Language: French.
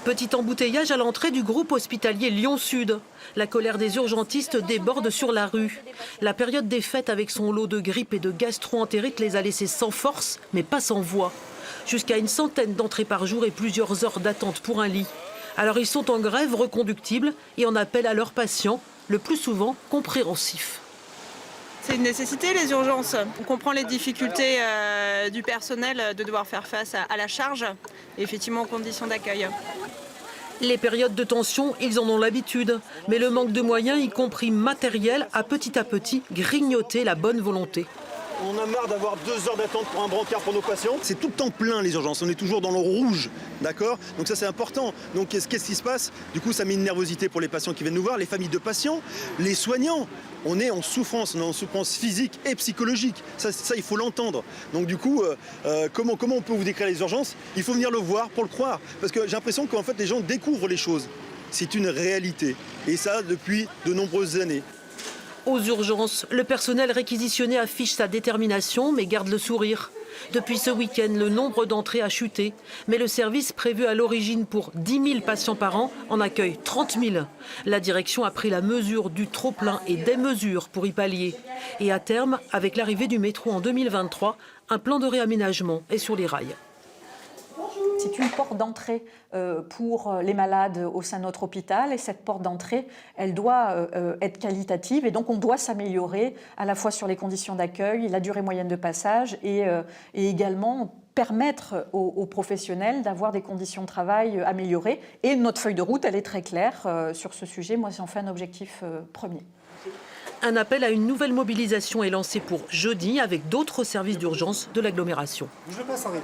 Petit embouteillage à l'entrée du groupe hospitalier Lyon-Sud. La colère des urgentistes déborde sur la rue. La période des fêtes avec son lot de grippe et de gastro-entérite les a laissés sans force, mais pas sans voix. Jusqu'à une centaine d'entrées par jour et plusieurs heures d'attente pour un lit. Alors ils sont en grève reconductible et en appellent à leurs patients, le plus souvent compréhensifs. C'est une nécessité, les urgences. On comprend les difficultés du personnel de devoir faire face à la charge, et effectivement aux conditions d'accueil. Les périodes de tension, ils en ont l'habitude. Mais le manque de moyens, y compris matériels, a petit à petit grignoté la bonne volonté. On a marre d'avoir 2 heures d'attente pour un brancard pour nos patients. C'est tout le temps plein les urgences, on est toujours dans le rouge, d'accord? Donc ça c'est important. Donc qu'est-ce qui se passe? Du coup ça met une nervosité pour les patients qui viennent nous voir, les familles de patients, les soignants. On est en souffrance physique et psychologique. Ça il faut l'entendre. Donc du coup, comment on peut vous décrire les urgences? Il faut venir le voir pour le croire. Parce que j'ai l'impression qu'en fait les gens découvrent les choses. C'est une réalité. Et ça depuis de nombreuses années. Aux urgences, le personnel réquisitionné affiche sa détermination mais garde le sourire. Depuis ce week-end, le nombre d'entrées a chuté. Mais le service prévu à l'origine pour 10 000 patients par an en accueille 30 000. La direction a pris la mesure du trop-plein et des mesures pour y pallier. Et à terme, avec l'arrivée du métro en 2023, un plan de réaménagement est sur les rails. C'est une porte d'entrée pour les malades au sein de notre hôpital et cette porte d'entrée, elle doit être qualitative et donc on doit s'améliorer à la fois sur les conditions d'accueil, la durée moyenne de passage et également permettre aux professionnels d'avoir des conditions de travail améliorées. Et notre feuille de route, elle est très claire sur ce sujet. Moi, j'en fais un objectif premier. Un appel à une nouvelle mobilisation est lancé pour jeudi avec d'autres services d'urgence de l'agglomération. Je passe, Henri.